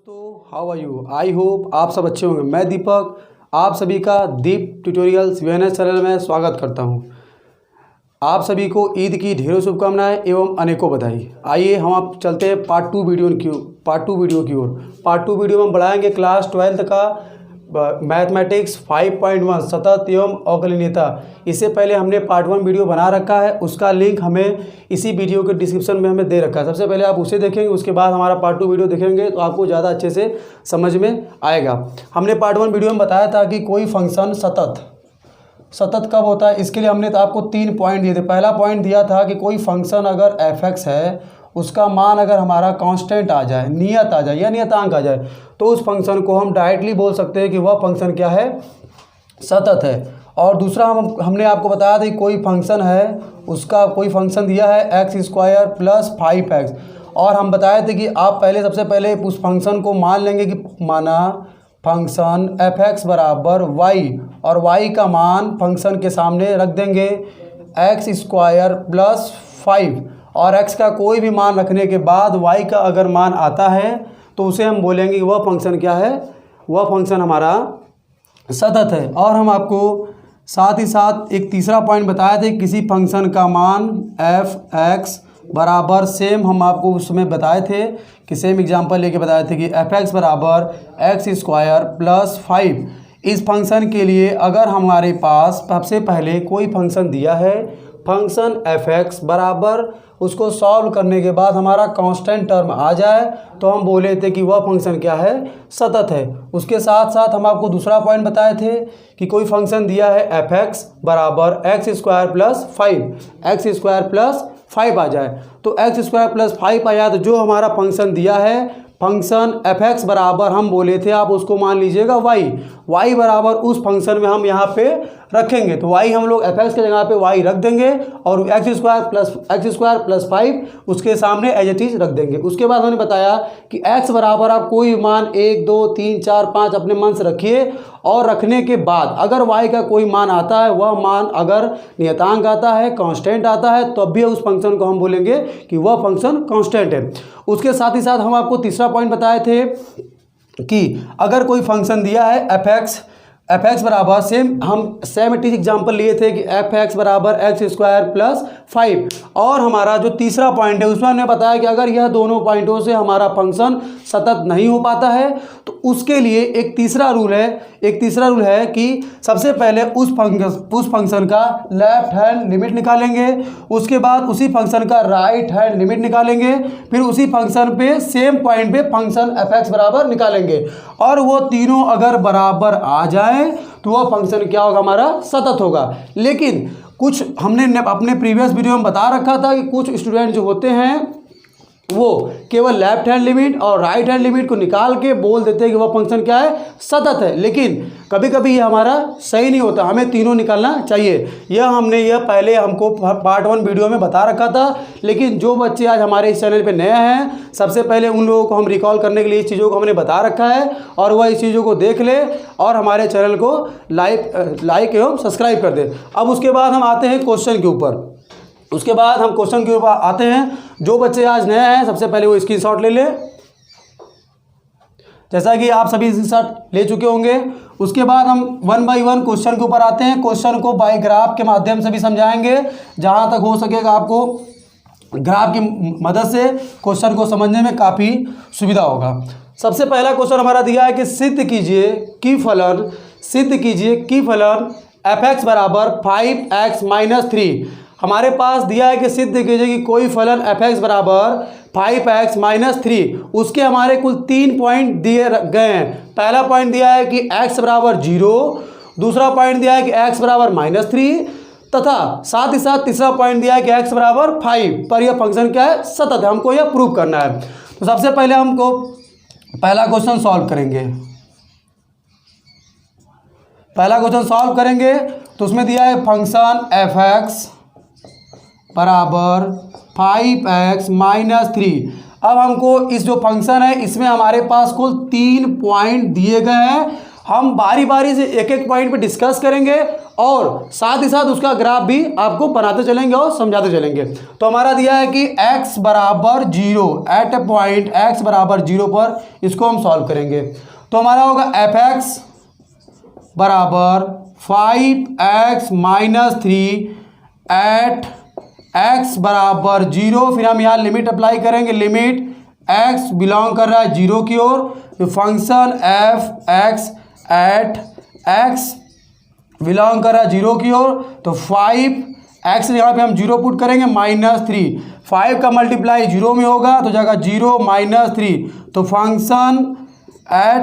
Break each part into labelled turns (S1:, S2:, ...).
S1: दोस्तों how are you. I hope आप सब अच्छे होंगे। मैं दीपक आप सभी का दीप ट्यूटोरियल्स वीएनएस चैनल में स्वागत करता हूं। आप सभी को ईद की ढेरों शुभकामनाएं एवं अनेकों बधाई। आइए हम आप चलते हैं पार्ट टू वीडियो की ओर। पार्ट टू वीडियो में हम बढ़ाएंगे क्लास 12th का मैथमेटिक्स 5.1 सतत एवं अवकलनीयता। इससे पहले हमने पार्ट 1 वीडियो बना रखा है, उसका लिंक हमें इसी वीडियो के डिस्क्रिप्शन में हमें दे रखा है। सबसे पहले आप उसे देखेंगे, उसके बाद हमारा पार्ट 2 वीडियो देखेंगे तो आपको ज़्यादा अच्छे से समझ में आएगा। हमने पार्ट 1 वीडियो में बताया था कि कोई फंक्शन सतत कब होता है। इसके लिए हमने तो आपको 3 पॉइंट दिए थे। पहला पॉइंट दिया था कि कोई फंक्शन अगर f(x) है, उसका मान अगर हमारा कांस्टेंट आ जाए, नियत आ जाए या नियतांक आ जाए, तो उस फंक्शन को हम डायरेक्टली बोल सकते हैं कि वह फंक्शन क्या है, सतत है। और दूसरा हमने आपको बताया था कि कोई फंक्शन है, उसका कोई फंक्शन दिया है x² + 5x, और हम बताए थे कि आप सबसे पहले उस फंक्शन को मान लेंगे कि माना फंक्शन f(x) = y, और y का मान फंक्शन के सामने रख देंगे x² + 5, और x का कोई भी मान रखने के बाद y का अगर मान आता है तो उसे हम बोलेंगे कि वह फंक्शन क्या है, वह फंक्शन हमारा सतत है। और हम आपको साथ ही साथ एक तीसरा पॉइंट बताए थे, किसी फंक्शन का मान f(x) बराबर सेम, हम आपको उसमें बताए थे कि सेम एग्जांपल लेके बताए थे कि f(x) = x² + 5। इस फंक्शन के लिए अगर हमारे पास सबसे पहले कोई फंक्शन दिया है, फंक्शन f(x) बराबर उसको सॉल्व करने के बाद हमारा कांस्टेंट टर्म आ जाए, तो हम बोले थे कि वह फंक्शन क्या है, सतत है। उसके साथ साथ हम आपको दूसरा पॉइंट बताए थे कि कोई फंक्शन दिया है f(x) बराबर x² + 5, x² + 5 आ जाए, तो x² + 5 आया, तो जो हमारा फंक्शन दिया है फंक्शन f(x) बराबर हम बोले थे, आप उसको मान लीजिएगा y बराबर उस फंक्शन में हम यहाँ पे रखेंगे, तो y हम लोग f(x) के जगह पे y रख देंगे और x² + 5 उसके सामने एज इट इज रख देंगे। उसके बाद हमने बताया कि x बराबर आप कोई मान 1 2 3 4 5 अपने मन से रखिए, और रखने के बाद अगर y का कोई मान आता है, वह मान अगर नियतांक आता है, कांस्टेंट आता है, तो अब भी उस फंक्शन को हम बोलेंगे कि वह फंक्शन कांस्टेंट है। उसके साथ ही साथ हम आपको तीसरा पॉइंट बताए थे कि अगर कोई फंक्शन दिया है f(x) बराबर हम सेमेटिक एग्जाम्पल लिए थे कि f(x) बराबर x² + 5, और हमारा जो तीसरा पॉइंट है उसमें हमने बताया कि अगर यह दोनों पॉइंटों से हमारा फंक्शन सतत नहीं हो पाता है, तो उसके लिए एक तीसरा रूल है कि सबसे पहले उस फंक्शन का लेफ्ट हैंड लिमिट निकालेंगे, उसके बाद उसी फंक्शन का राइट हैंड लिमिट निकालेंगे, फिर उसी फंक्शन पे सेम पॉइंट पे फंक्शन f(x) बराबर निकालेंगे, और वो तीनों अगर बराबर आ जाए तो वह फंक्शन क्या होगा, हमारा सतत होगा। लेकिन कुछ हमने अपने प्रीवियस वीडियो में बता रखा था कि कुछ स्टूडेंट जो होते हैं वो केवल लेफ्ट हैंड लिमिट और राइट हैंड लिमिट को निकाल के बोल देते हैं कि वह फंक्शन क्या है, सतत है। लेकिन कभी कभी ये हमारा सही नहीं होता, हमें तीनों निकालना चाहिए। यह पहले हमको पार्ट 1 वीडियो में बता रखा था, लेकिन जो बच्चे आज हमारे इस चैनल पे नए हैं, सबसे पहले उन लोगों को हम रिकॉल करने के लिए इस चीज़ों को हमने बता रखा है, और वह इस चीज़ों को देख ले और हमारे चैनल को लाइक एवं सब्सक्राइब कर दे। अब उसके बाद हम आते हैं क्वेश्चन के ऊपर। आते हैं। जो बच्चे आज नए हैं, सबसे पहले वो स्क्रीनशॉट ले ले, जैसा कि आप सभी स्क्रीनशॉट ले चुके होंगे। उसके बाद हम 1 बाय 1 क्वेश्चन के ऊपर आते हैं। क्वेश्चन को बाय ग्राफ के माध्यम से भी समझाएंगे, जहां तक हो सकेगा आपको ग्राफ की मदद से क्वेश्चन को समझने में काफ़ी सुविधा होगा। सबसे पहला क्वेश्चन हमारा दिया है कि सिद्ध कीजिए कि फलन f(x) बराबर 5x - 3। हमारे पास दिया है कि सिद्ध कीजिए कि कोई फलन f(x) बराबर 5x - 3, उसके हमारे कुल 3 पॉइंट दिए गए हैं। पहला पॉइंट दिया है कि x बराबर 0, दूसरा पॉइंट दिया है कि x बराबर -3, तथा साथ ही साथ तीसरा पॉइंट दिया है कि x बराबर 5 पर यह फंक्शन क्या है, सतत है। हमको यह प्रूव करना है। तो सबसे पहले हमको पहला क्वेश्चन सॉल्व करेंगे। तो उसमें दिया है फंक्शन f(x) बराबर 5x - 3। अब हमको इस जो फंक्शन है इसमें हमारे पास कुल 3 पॉइंट दिए गए हैं, हम बारी बारी से एक एक पॉइंट पे डिस्कस करेंगे और साथ ही साथ उसका ग्राफ भी आपको बनाते चलेंगे और समझाते चलेंगे। तो हमारा दिया है कि x बराबर 0 एट ए पॉइंट x बराबर 0 पर इसको हम सॉल्व करेंगे। तो हमारा होगा fx बराबर 5x माइनस 3 एट x बराबर 0। फिर हम यहाँ लिमिट अप्लाई करेंगे, लिमिट x बिलोंग कर रहा है 0 की ओर, तो function F x at x belong कर रहा है 0 की ओर, तो 5x यहाँ पे हम 0 पुट करेंगे माइनस 3, 5 का मल्टीप्लाई 0 में होगा तो जाएगा 0 माइनस 3, तो फंक्शन एट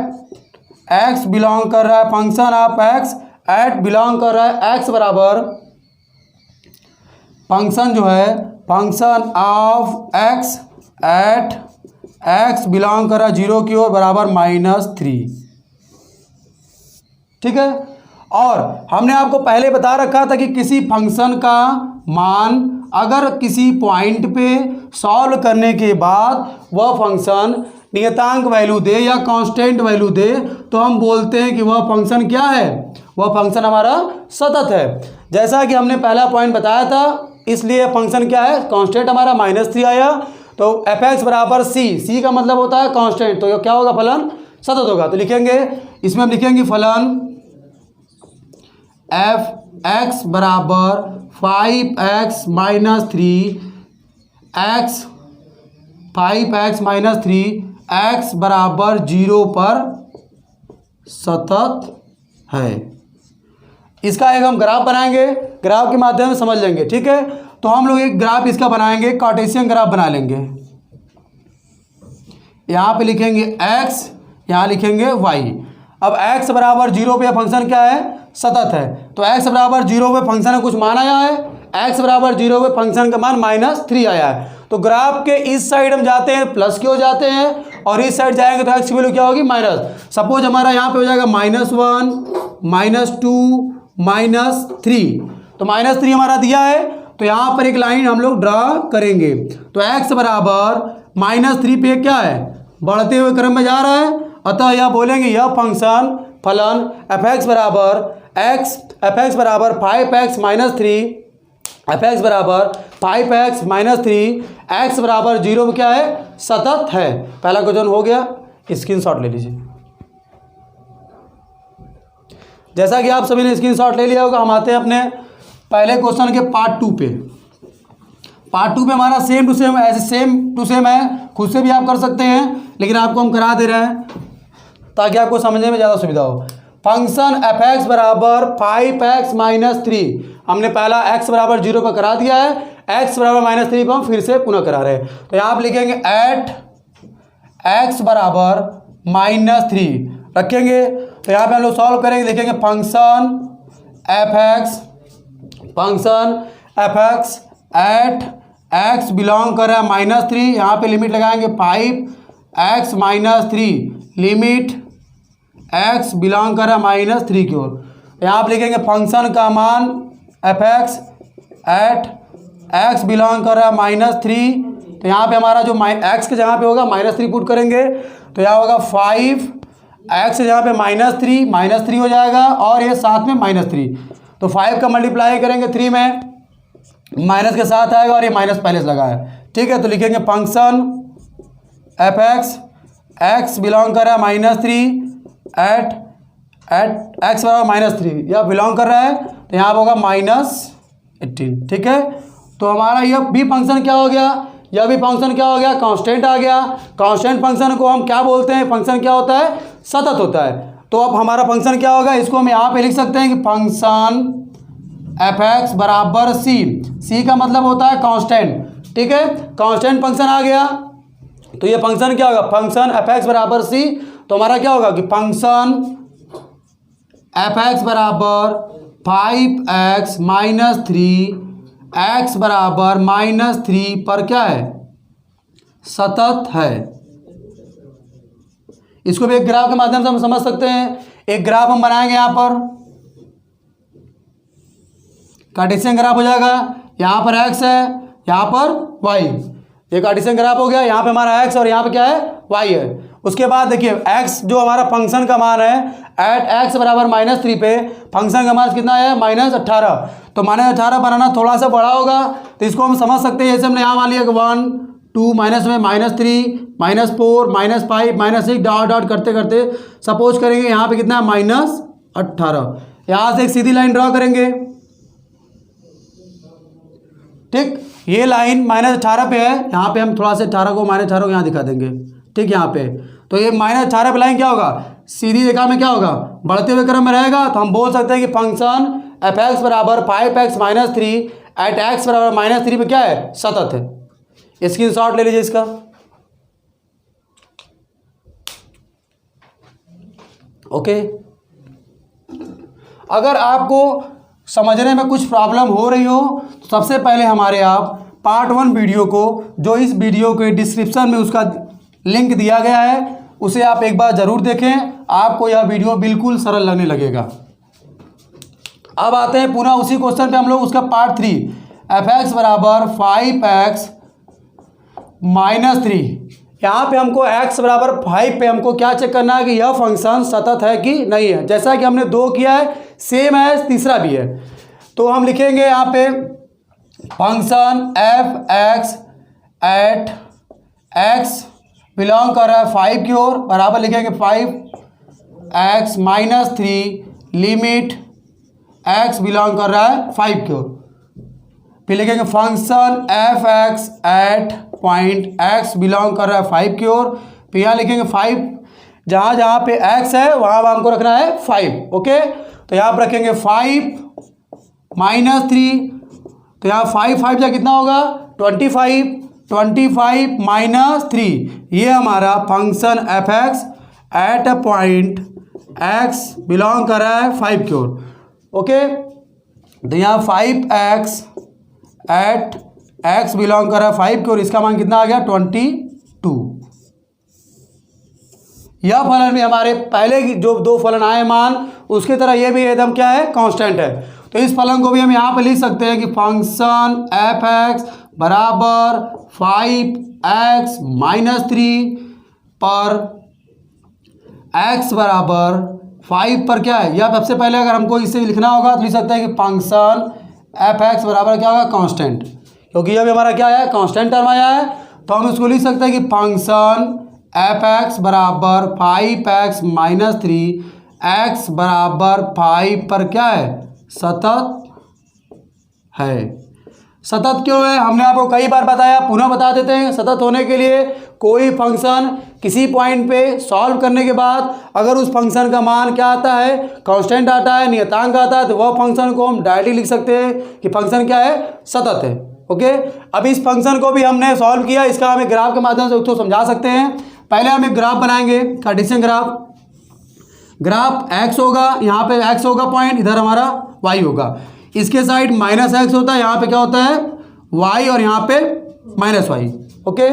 S1: x बिलोंग कर रहा है, function of x at belong कर रहा है x बराबर, फंक्शन जो है function of x at x belong कर रहा है 0 की ओर बराबर -3। ठीक है, और हमने आपको पहले बता रखा था कि किसी फंक्शन का मान अगर किसी पॉइंट पे सॉल्व करने के बाद वह फंक्शन नियतांक वैल्यू दे या कांस्टेंट वैल्यू दे तो हम बोलते हैं कि वह फंक्शन क्या है, वह फंक्शन हमारा सतत है। जैसा कि हमने पहला पॉइंट बताया था, इसलिए फंक्शन क्या है, कांस्टेंट हमारा -3 आया, तो fx बराबर c का मतलब होता है कांस्टेंट, तो क्या होगा, फलन सतत होगा। तो लिखेंगे, इसमें हम लिखेंगे फलन fx बराबर 5x minus 3 x 5x minus 3 x बराबर 0 पर सतत है। इसका एक हम ग्राफ बनाएंगे, ग्राफ के माध्यम से समझ लेंगे। ठीक है, तो हम लोग एक ग्राफ इसका बनाएंगे, कार्टेशियन ग्राफ बना लेंगे। यहाँ पे लिखेंगे x, यहाँ लिखेंगे y। अब x बराबर 0 पे फंक्शन क्या है, सतत है, तो x बराबर 0 पे फंक्शन में कुछ मान आया है, x बराबर 0 पे फंक्शन का मान -3 आया है। तो ग्राफ के इस साइड हम जाते हैं प्लस की हो जाते हैं और इस साइड जाएंगे तो x की वैल्यू क्या होगी, माइनस। सपोज हमारा यहाँ पे हो जाएगा -1 -2 -3, तो -3 हमारा दिया है, तो यहाँ पर एक लाइन हम लोग ड्रा करेंगे। तो x बराबर -3 पे क्या है, बढ़ते हुए क्रम में जा रहा है, अतः यह बोलेंगे यह फंक्शन फलन fx बराबर 5x माइनस 3, fx बराबर 5x माइनस 3 x बराबर 0 में क्या है, सतत है। पहला क्वेश्चन हो गया, स्क्रीनशॉट ले लीजिए। जैसा कि आप सभी ने स्क्रीनशॉट ले लिया होगा, हम आते हैं अपने पहले क्वेश्चन के पार्ट 2 पे। पार्ट 2 पे हमारा सेम टू सेम, ऐसे सेम टू सेम है, खुद से भी आप कर सकते हैं, लेकिन आपको हम करा दे रहे हैं ताकि आपको समझने में ज़्यादा सुविधा हो। फंक्शन fx बराबर 5x माइनस 3, हमने पहला x बराबर 0 पर करा दिया है, x बराबर -3 पर हम फिर से पुनः करा रहे हैं। तो यहाँ आप लिखेंगे एट x बराबर -3 रखेंगे, तो यहाँ पे हम लोग सॉल्व करेंगे, लिखेंगे function fx at x belong कर रहा है -3, यहाँ पे लिमिट लगाएंगे 5x minus 3, limit x belong कर रहा है -3 की ओर। यहाँ आप लिखेंगे फंक्शन का मान fx एट x बिलोंग कर रहा है -3, तो यहाँ पे हमारा जो x के जहाँ पे होगा -3 पुट करेंगे, तो यहाँ होगा 5x जहाँ पे -3 हो जाएगा और ये साथ में -3, तो 5 का मल्टीप्लाई करेंगे 3 में, माइनस के साथ आएगा और ये माइनस पहले से लगा है। ठीक है, तो लिखेंगे फंक्शन fx x बिलोंग कर रहा है -3 एट x बराबर -3, यह बिलोंग कर रहा है, तो यहाँ होगा -18। ठीक है, तो हमारा यह भी फंक्शन क्या हो गया, यह भी फंक्शन क्या हो गया, कांस्टेंट आ गया। कांस्टेंट फंक्शन को हम क्या बोलते हैं, फंक्शन क्या होता है, सतत होता है। तो अब हमारा फंक्शन क्या होगा, इसको हम यहाँ पे लिख सकते हैं कि फंक्शन fx बराबर c का मतलब होता है कांस्टेंट। ठीक है, कांस्टेंट फंक्शन आ गया, तो ये फंक्शन क्या होगा, फंक्शन fx बराबर c, तो हमारा क्या होगा कि फंक्शन fx बराबर 5x माइनस 3 x बराबर -3 पर क्या है, सतत है। इसको भी एक ग्राफ के माध्यम से हम समझ सकते हैं। एक ग्राफ हम बनाएंगे, यहाँ पर कार्टेशियन ग्राफ हो जाएगा, यहाँ पर x है, यहाँ पर y, ये कार्टेशियन ग्राफ हो गया। यहाँ पे हमारा x और यहाँ पे क्या है, y है। उसके बाद देखिए x जो हमारा फंक्शन का मान है एट x बराबर -3 पे फंक्शन का मान कितना है -18। तो -18 बनाना थोड़ा सा बड़ा होगा, तो इसको हम समझ सकते हैं। जैसे हमने यहाँ मान लिया कि 1 2 माइनस में -3 -4 -5 -6 डॉट डॉट करते करते सपोज करेंगे यहाँ पे कितना है -18। यहाँ से एक सीधी लाइन ड्रॉ करेंगे, ठीक। ये लाइन -18 पे है, यहाँ पे हम थोड़ा सा 18 को -18 को यहाँ दिखा देंगे, ठीक। यहाँ पे तो ये -18 पे लाइन क्या होगा, सीधी रेखा में क्या होगा, बढ़ते हुए क्रम में रहेगा। तो हम बोल सकते हैं कि फंक्शन f(x) बराबर 5x - 3 एट x बराबर -3 पे क्या है, सतत है। स्क्रीनशॉट ले लीजिए इसका। ओके, अगर आपको समझने में कुछ प्रॉब्लम हो रही हो तो सबसे पहले हमारे आप पार्ट 1 वीडियो को, जो इस वीडियो के डिस्क्रिप्शन में उसका लिंक दिया गया है, उसे आप एक बार ज़रूर देखें। आपको यह वीडियो बिल्कुल सरल लगने लगेगा। अब आते हैं पुनः उसी क्वेश्चन पे हम लोग, उसका पार्ट 3 f(x) बराबर 5x - 3। यहाँ पे हमको x बराबर 5 पे हमको क्या चेक करना है कि यह फंक्शन सतत है कि नहीं है। जैसा कि हमने 2 किया है, सेम है, तीसरा भी है। तो हम लिखेंगे यहाँ पे function f(x) eight x belong कर रहा है 5 की ओर, बराबर लिखेंगे 5x - 3 लिमिट x बिलोंग कर रहा है 5 की ओर। फिर लिखेंगे function f(x) at point x belong कर रहा है 5 की ओर। फिर यहाँ लिखेंगे 5, जहाँ जहाँ पे x है वहाँ हमको रखना है 5। ओके, तो यहाँ पर रखेंगे 5 - 3। तो यहाँ 5 जा कितना होगा 25 - 3। ये हमारा function f(x) at a point x belong कर रहा है 5 की ओर। ओके, तो यहाँ 5x एट x बिलोंग कर रहा है 5 की ओर, इसका मान कितना आ गया 22। यह फलन भी हमारे पहले की जो 2 फलन आए मान, उसकी तरह ये भी एकदम क्या है, कांस्टेंट है। तो इस फलन को भी हम यहाँ पे लिख सकते हैं कि फंक्शन f(x) बराबर 5x - 3 पर x बराबर 5 पर क्या है, या सबसे पहले अगर हमको इसे लिखना होगा तो लिख सकते हैं कि फंक्शन f(x) बराबर क्या होगा, कांस्टेंट, क्योंकि यह भी हमारा क्या है, कांस्टेंट टर्म आया है। तो हम इसको लिख सकते हैं कि फंक्शन f(x) बराबर 5x - 3 x बराबर 5 पर क्या है, सतत है। सतत क्यों है, हमने आपको कई बार बताया, पुनः बता देते हैं। सतत होने के लिए कोई फंक्शन किसी पॉइंट पे सॉल्व करने के बाद अगर उस फंक्शन का मान क्या आता है, कांस्टेंट आता है, नियतांक आता है, तो वह फंक्शन को हम डायरेक्टली लिख सकते हैं कि फंक्शन क्या है, सतत है। ओके, अब इस फंक्शन को भी हमने सॉल्व किया, इसका हम एक ग्राफ के माध्यम से उसको समझा सकते हैं। पहले हम एक ग्राफ बनाएंगे, कार्टेशियन ग्राफ x होगा, यहाँ पे x होगा पॉइंट, इधर हमारा y होगा। इसके साइड -x होता है, यहाँ पे क्या होता है y, और यहाँ पे -y। ओके,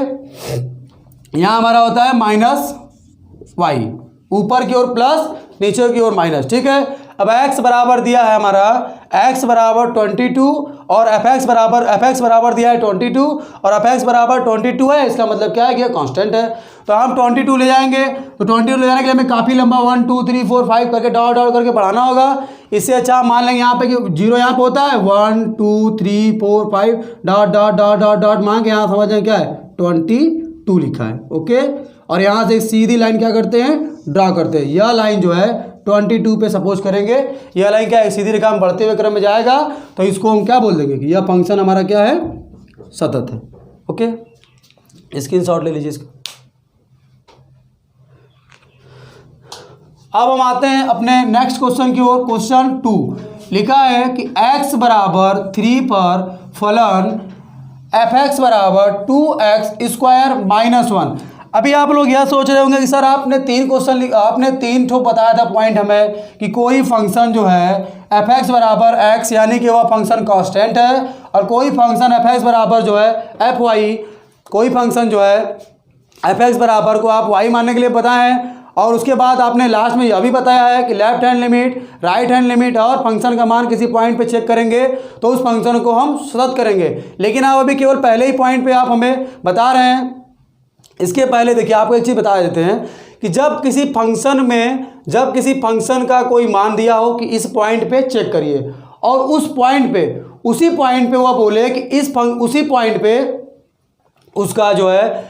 S1: यहाँ हमारा होता है -y, ऊपर की ओर प्लस, नीचे की ओर माइनस। ठीक है, अब x बराबर दिया है हमारा, x बराबर 22 और f(x) बराबर दिया है 22 और f(x) बराबर 22 है। इसका मतलब क्या है कि कांस्टेंट है। तो हम 22 ले जाएंगे, तो 22 ले जाने के लिए हमें काफ़ी लंबा 1 2 3 4 5 करके डॉट डॉट करके बढ़ाना होगा। इससे अच्छा मान लेंगे यहाँ पे कि 0 यहाँ पे होता है, 1 2 3 4 5 dot dot dot dot dot मान के यहाँ समझ जाए क्या है 22 लिखा है। ओके, और यहाँ से सीधी लाइन क्या करते हैं, ड्रा करते हैं। यह लाइन जो है 22 पे सपोज करेंगे, यह लाइन क्या है, सीधी रेखा में बढ़ते हुए क्रम में जाएगा, तो इसको हम क्या बोल देंगे कि यह फंक्शन हमारा क्या है, सतत है। ओके, स्क्रीनशॉट ले लीजिए इसका। अब हम आते हैं अपने नेक्स्ट क्वेश्चन की ओर। क्वेश्चन 2 लिखा है कि x बराबर 3 पर फलन f(x) बराबर 2x² - 1। अभी आप लोग यह सोच रहे होंगे कि सर आपने 3 ठो बताया था पॉइंट हमें कि कोई फंक्शन जो है f(x) बराबर x, यानी कि वह फंक्शन कांस्टेंट है, और कोई फंक्शन f(x) बराबर जो है fy, कोई फंक्शन जो है f(x) बराबर को आप y मानने के लिए बताए हैं। और उसके बाद आपने लास्ट में यह भी बताया है कि left hand limit, right hand limit और फंक्शन का मान किसी पॉइंट पे चेक करेंगे तो उस फंक्शन को हम सतत करेंगे। लेकिन आप अभी केवल पहले ही पॉइंट पे आप हमें बता रहे हैं इसके पहले देखिए आपको एक चीज़ बता देते हैं कि जब किसी फंक्शन का कोई मान दिया हो कि इस पॉइंट पे चेक करिए, और उस पॉइंट पे उसी पॉइंट पे वह बोले कि उसी पॉइंट पे उसका जो है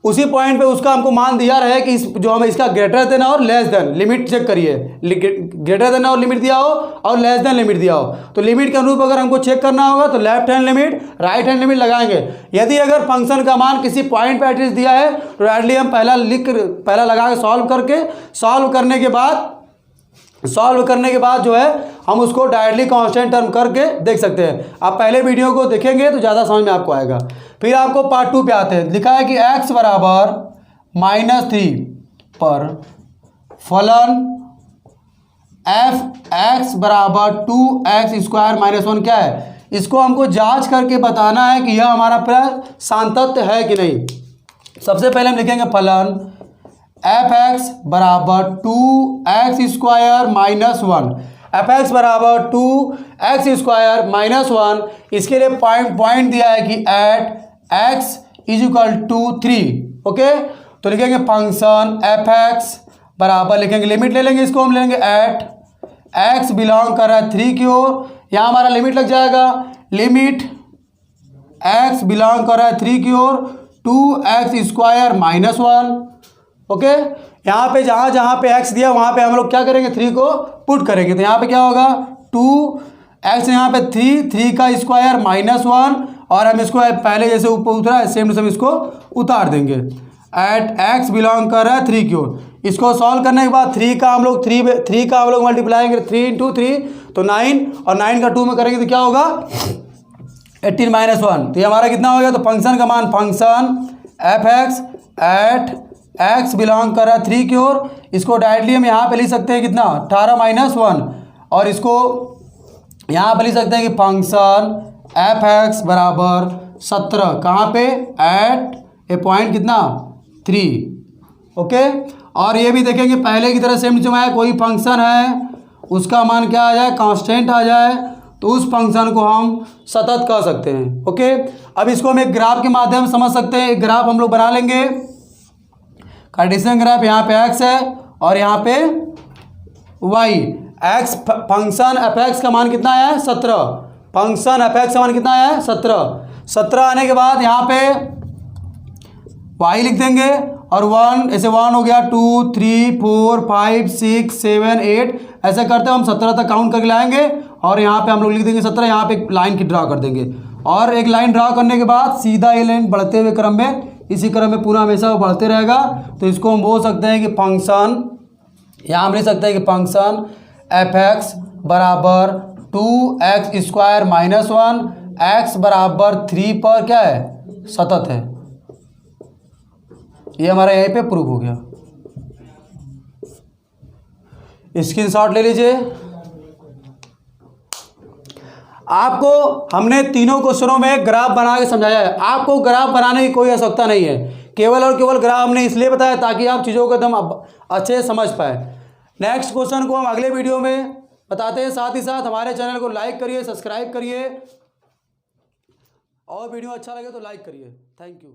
S1: उसी पॉइंट पे उसका हमको मान दिया रहे कि जो हमें इसका ग्रेटर देन और लेस देन लिमिट चेक करिए, ग्रेटर देन और लिमिट दिया हो और लेस देन लिमिट दिया हो, तो लिमिट के अनुरूप अगर हमको चेक करना होगा तो left hand limit right hand limit लगाएंगे। यदि अगर फंक्शन का मान किसी पॉइंट पे एटलीस्ट दिया है तो डायरेक्टली हम पहला लगा के सॉल्व करने के बाद जो है हम उसको डायरेक्टली कांस्टेंट टर्म करके देख सकते हैं। आप पहले वीडियो को देखेंगे तो ज़्यादा समझ में आपको आएगा। फिर आपको पार्ट 2 पे आते हैं। लिखा है कि x बराबर -3 पर फलन f(x) बराबर 2x² -1 क्या है, इसको हमको जांच करके बताना है कि यह हमारा प्रश्न सांतत्य है कि नहीं। सबसे पहले हम लिखेंगे फलन f(x) बराबर 2x² -1, f(x) बराबर 2x² -1। इसके लिए पॉइंट दिया है कि एट x = 3। ओके, तो लिखेंगे फंक्शन f(x) बराबर, लिखेंगे लिमिट ले लेंगे, इसको हम लेंगे एट x बिलोंग कर रहा है 3 की ओर। यहाँ हमारा लिमिट लग जाएगा, लिमिट x बिलोंग कर रहा है 3 की ओर 2x² -1। ओके, यहाँ पे जहाँ पे x दिया वहाँ पे हम लोग क्या करेंगे, 3 को पुट करेंगे, तो यहाँ पे क्या होगा 2x, यहाँ पे 3 का स्क्वायर -1, और हम इसको पहले जैसे ऊपर उतरा है सेम टू सेम इसको उतार देंगे। एट x बिलोंग कर रहा है 3 की ओर। इसको सॉल्व करने के बाद 3 का हम लोग मल्टीप्लाई करेंगे 3 × 3 तो 9, और 9 का 2 में करेंगे तो क्या होगा 18 -1। तो ये हमारा कितना हो गया, तो फंक्शन का मान function f(x) eight x belong कर रहा है 3 की ओर। इसको डायरेक्टली हम यहाँ पे लिख सकते हैं कितना 18 -1, और इसको यहाँ पे लिख सकते हैं कि फंक्शन f(x) बराबर 17, कहाँ पे एट ए पॉइंट कितना 3। ओके, और ये भी देखेंगे पहले की तरह सेम है, कोई फंक्शन है उसका मान क्या आ जाए, कांस्टेंट आ जाए, तो उस फंक्शन को हम सतत कह सकते हैं। ओके, अब इसको हम एक ग्राफ के माध्यम से समझ सकते हैं। एक ग्राफ हम लोग बना लेंगे, कार्टेशियन ग्राफ। यहाँ पे x है और यहाँ पे y। x फंक्शन f(x) का मान कितना है 17, फंक्शन f(x) का मान कितना है 17 आने के बाद यहाँ पे y लिख देंगे, और 1 ऐसे 1 हो गया 2 3 4 5 6 7 8 ऐसे करते हम 17 तक काउंट करके लाएंगे, और यहाँ पे हम लोग लिख देंगे 17। यहाँ पे एक लाइन की ड्रा कर देंगे, और एक लाइन ड्रा करने के बाद सीधा ये लाइन बढ़ते हुए क्रम में, इसी क्रम में पूरा हमेशा वो बढ़ते रहेगा। तो इसको हम बोल सकते हैं कि फंक्शन, यहाँ हम लिख सकते हैं कि फंक्शन f(x) बराबर 2x² -1, x बराबर 3 पर क्या है सतत है। ये हमारा यहीं पे प्रूव हो गया। स्क्रीनशॉट ले लीजिए। आपको हमने तीनों क्वेश्चनों में ग्राफ बना के समझाया है। आपको ग्राफ बनाने की कोई आवश्यकता नहीं है, केवल और केवल ग्राफ हमने इसलिए बताया ताकि आप चीज़ों को एकदम अच्छे से समझ पाए। नेक्स्ट क्वेश्चन को हम अगले वीडियो में बताते हैं। साथ ही साथ हमारे चैनल को लाइक करिए, सब्सक्राइब करिए, और वीडियो अच्छा लगे तो लाइक करिए। Thank you.